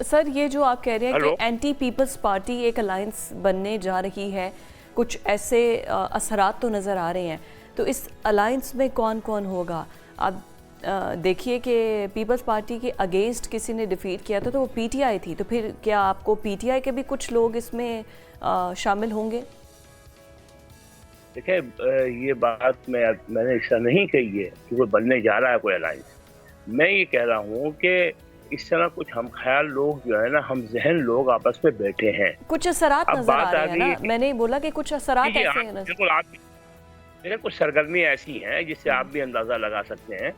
سر یہ جو آپ کہہ رہے ہیں کہ اینٹی پیپلز پارٹی ایک الائنس بننے جا رہی ہے، کچھ ایسے اثرات تو نظر آ رہے ہیں، تو اس الائنس میں کون کون ہوگا؟ اب دیکھیے کہ پیپلز پارٹی کے اگینسٹ کسی نے ڈیفیٹ کیا تھا تو وہ پی ٹی آئی تھی، تو پھر کیا آپ کو پی ٹی آئی کے بھی کچھ لوگ اس میں شامل ہوں گے؟ دیکھیں یہ بات میں نے ایسا نہیں کہی ہے کہ کوئی بننے جا رہا ہے کوئی الائنس. میں یہ کہہ رہا ہوں کہ اس طرح کچھ ہم خیال لوگ جو ہے نا، ہم ذہن لوگ آپس میں بیٹھے ہیں. کچھ اثرات نظر آ رہے ہیں نا، میں نے بولا کہ کچھ اثرات ایسے ہیں. بالکل، آپ دیکھیں کچھ سرگرمیاں ایسی ہیں جس سے آپ بھی اندازہ لگا سکتے ہیں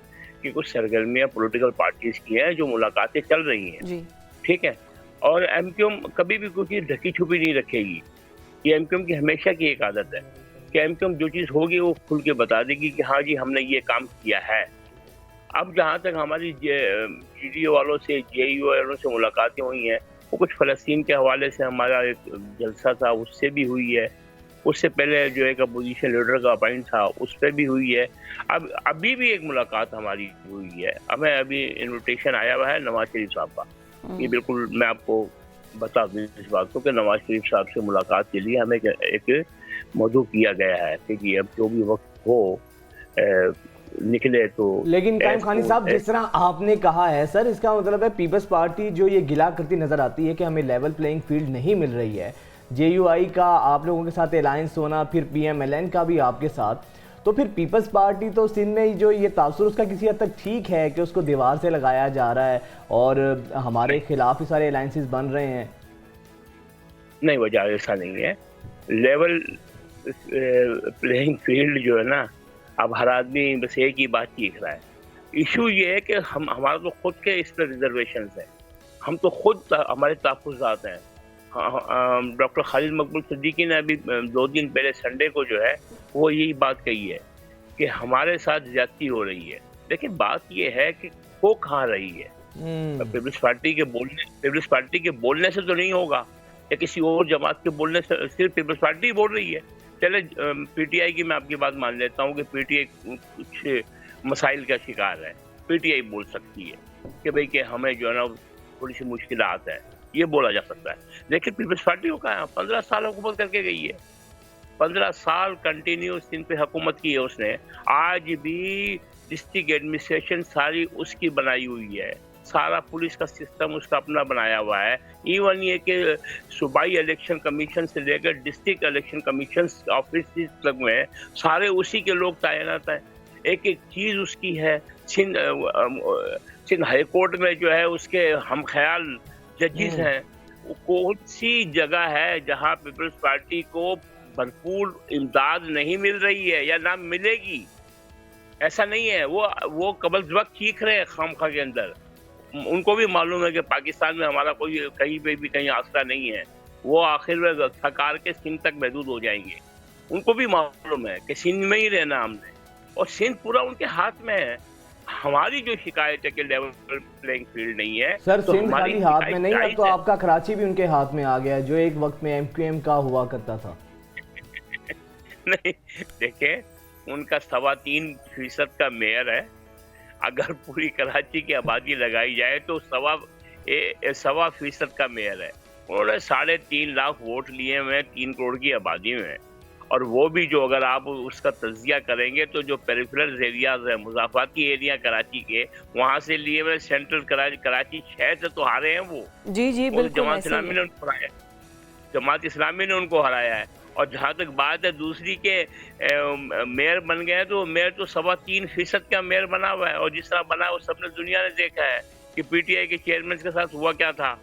کہ کچھ سرگرمیاں پولیٹیکل پارٹیز کی ہیں جو ملاقاتیں چل رہی ہیں. ٹھیک ہے، اور ایم کیو ایم کبھی بھی کوئی چیز ڈھکی چھپی نہیں رکھے گی. یہ ایم کیو ایم کی ہمیشہ کی ایک عادت ہے کہ ایم کیو ایم جو چیز ہوگی وہ کھل کے بتا دے گی کہ ہاں جی ہم نے یہ کام کیا ہے. اب جہاں تک ہماری جی ڈی او والوں سے، جے ای او والوں سے ملاقاتیں ہوئی ہیں، وہ کچھ فلسطین کے حوالے سے ہمارا ایک جلسہ تھا اس سے بھی ہوئی ہے. اس سے پہلے جو ایک اپوزیشن لیڈر کا اپائنٹ تھا اس پہ بھی ہوئی ہے. ابھی بھی ایک ملاقات ہماری ہوئی ہے. ہمیں ابھی انویٹیشن آیا ہوا ہے نواز شریف صاحب کا. یہ بالکل میں آپ کو بتا دوں اس بات کو کہ نواز شریف صاحب سے ملاقات کے لیے ہمیں ایک مدعو کیا گیا ہے کہ اب جو بھی وقت ہو نکلے تو. لیکن قائم خانی صاحب، جس طرح آپ نے کہا ہے سر، اس کا مطلب ہے پیپلز پارٹی جو یہ گلا کرتی نظر آتی ہے کہ ہمیں لیول پلینگ فیلڈ نہیں مل رہی ہے، جے یو آئی کا آپ لوگوں کے ساتھ الائنس ہونا، پھر پی ایم ایل این کا بھی آپ کے ساتھ، تو پھر پیپلز پارٹی تو سندھ میں جو یہ تاثر اس کا کسی حد تک ٹھیک ہے کہ اس کو دیوار سے لگایا جا رہا ہے اور ہمارے خلاف ہی سارے الائنسز بن رہے ہیں. نہیں، وجہ ایسا نہیں ہے. لیول پلینگ فیلڈ جو ہے نا، اب ہر آدمی بس ایک ہی بات سیکھ رہا ہے. ایشو یہ ہے کہ ہمارا تو خود کے اس پہ ریزرویشنز ہیں. ہم تو خود ہمارے تحفظات ہیں. ڈاکٹر خالد مقبول صدیقی نے ابھی 2 دن پہلے سنڈے کو جو ہے وہ یہی بات کہی ہے کہ ہمارے ساتھ زیادتی ہو رہی ہے. لیکن بات یہ ہے کہ وہ کہاں رہی ہے. پیپلز پارٹی کے بولنے سے تو نہیں ہوگا، یا کسی اور جماعت کے بولنے سے. صرف پیپلز پارٹی ہی بول رہی ہے. چلے پی ٹی آئی کی میں آپ کی بات مان لیتا ہوں کہ پی ٹی آئی کچھ مسائل کا شکار ہے. پی ٹی آئی بول سکتی ہے کہ بھئی کہ ہمیں جو ہے نا تھوڑی سی مشکلات ہے، یہ بولا جا سکتا ہے. لیکن پیپلز پارٹی کو کہا 15 سال حکومت کر کے گئی ہے. 15 سال کنٹینیو سندھ پہ حکومت کی ہے اس نے. آج بھی ڈسٹرکٹ ایڈمنسٹریشن ساری اس کی بنائی ہوئی ہے. سارا پولیس کا سسٹم اس کا اپنا بنایا ہوا ہے. ایون یہ کہ صوبائی الیکشن کمیشن سے لے کر ڈسٹرکٹ الیکشن کمیشن آفس تک میں سارے اسی کے لوگ تعینات ہیں. ایک ایک چیز اس کی ہے. سندھ ہائی کورٹ میں جو ہے اس کے ہم خیال ججز ہیں. کون سی جگہ ہے جہاں پیپلز پارٹی کو بھرپور امداد نہیں مل رہی ہے یا نہ ملے گی؟ ایسا نہیں ہے. وہ قبل وقت چیخ رہے ہیں خامخواہ کے اندر. ان کو بھی معلوم ہے کہ پاکستان میں ہمارا کوئی کہیں پہ بھی کہیں آسرا نہیں ہے. وہ آخر میں تھکار کے سندھ تک محدود ہو جائیں گے. ان کو بھی معلوم ہے کہ سندھ میں ہی رہنا ہم نے، اور سندھ پورا ان کے ہاتھ میں ہے. ہماری جو شکایت ہے کہ لیول پلینگ فیلڈ نہیں ہے سر، سندھ خالی ہاتھ میں نہیں، اب تو آپ کا کراچی بھی ان کے ہاتھ میں آ گیا جو ایک وقت میں ایم کیو ایم کا ہوا کرتا تھا. نہیں، دیکھیں ان کا 3.25% کا میئر ہے. اگر پوری کراچی کی آبادی لگائی جائے تو 1.25% کا میئر ہے. انہوں نے 3.5 لاکھ ووٹ لیے ہوئے 3 کروڑ کی آبادی میں. اور وہ بھی جو اگر آپ اس کا تجزیہ کریں گے تو جو پیریفرل ایریاز ہیں، مضافاتی ایریا کراچی کے، وہاں سے لیے ہوئے سینٹرل کراچی 6 سے تو ہارے ہیں وہ. جی بالکل. جماعت اسلامی نے ان کو ہرایا ہے. جماعت اسلامی نے ان کو ہرایا ہے. اور جہاں تک بات ہے دوسری کے میئر بن گئے ہیں، تو میئر تو 3.25% کا میئر بنا ہوا ہے. اور جس طرح بنا ہے وہ سب نے دنیا نے دیکھا ہے کہ پی ٹی آئی کے چیئرمین کے ساتھ ہوا کیا تھا.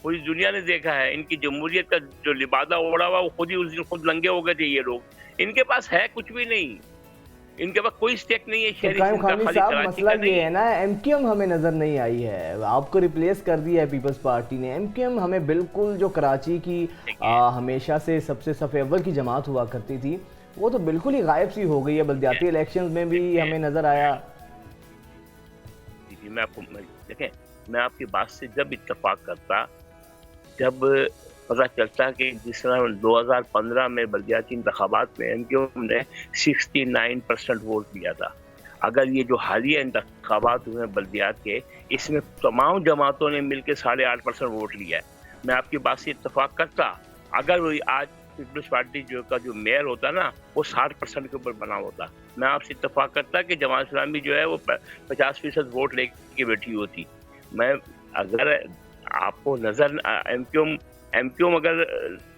پوری دنیا نے دیکھا ہے. ان کی جمہوریت کا جو لبادہ اوڑا ہوا وہ خود ہی اس دن خود ننگے ہو گئے تھے. یہ لوگ، ان کے پاس ہے کچھ بھی نہیں. ان کے پاس کوئی سٹیک نہیں ہے شہری قائم خانی صاحب، مسئلہ یہ ہے نا، ایم کیو ایم ہمیں نظر نہیں آئی ہے. آپ کو ریپلیس کر دیا ہے پیپلز پارٹی نے. ایم کیو ایم ہمیں بالکل، جو کراچی کی ہمیشہ سے سب سے صف اول کی جماعت ہوا کرتی تھی، وہ تو بالکل ہی غائب سی ہو گئی ہے. بلدیاتی الیکشنز میں بھی ہمیں نظر آیا. جی، میں آپ کو دیکھیں، میں آپ کی بات سے جب اتفاق کرتا، جب پتہ چلتا کہ جس طرح 2015 میں بلدیاتی انتخابات میں ایم کیو ایم نے 69% ووٹ دیا تھا. اگر یہ جو حالیہ انتخابات انتخابات ہوئے ہیں بلدیات کے، اس میں تمام جماعتوں نے مل کے 8.5% ووٹ لیا ہے. میں آپ کی بات سے اتفاق کرتا اگر وہ آج پیپلز پارٹی کا جو میئر ہوتا نا وہ 60% کے اوپر بنا ہوتا. میں آپ سے اتفاق کرتا کہ جماعت اسلامی جو ہے وہ 50% ووٹ لے کے بیٹھی ہوتی. میں اگر آپ کو نظر ایم کیو ایم اگر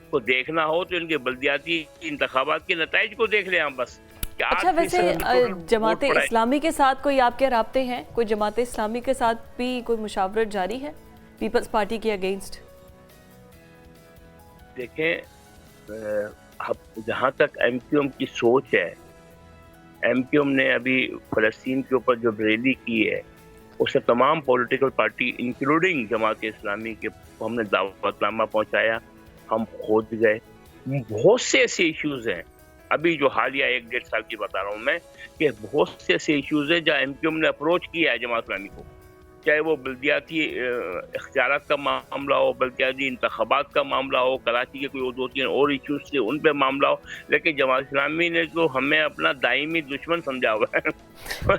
کو دیکھنا ہو تو ان کے بلدیاتی انتخابات کے نتائج کو دیکھ لیں آپ بس. اچھا ویسے جماعت اسلامی کے ساتھ کوئی آپ کے رابطے ہیں؟ کوئی جماعت اسلامی کے ساتھ بھی کوئی مشاورت جاری ہے پیپلز پارٹی کے اگینسٹ؟ دیکھیں جہاں تک ایم کیو ایم کی سوچ ہے، ایم کیو ایم نے ابھی فلسطین کے اوپر جو ریلی کی ہے اس سے تمام political party including Jamaat Islami کے ہم نے دعوت نامہ پہنچایا. ہم خود گئے. بہت سے ایسے ایشوز ہیں ابھی جو حالیہ 1-1.5 سال کی بتا رہا ہوں میں کہ بہت سے ایسے ایشوز ہیں جہاں ایم کیو ایم نے اپروچ کیا ہے جماعت اسلامی کو، چاہے وہ بلدیاتی اختیارات کا معاملہ ہو، بلدیاتی انتخابات کا معاملہ ہو، کراچی کے کوئی 2-3 اور ایشوز تھے ان پہ معاملہ ہو. لیکن جماعت اسلامی نے تو ہمیں اپنا دائمی دشمن سمجھا ہوا ہے.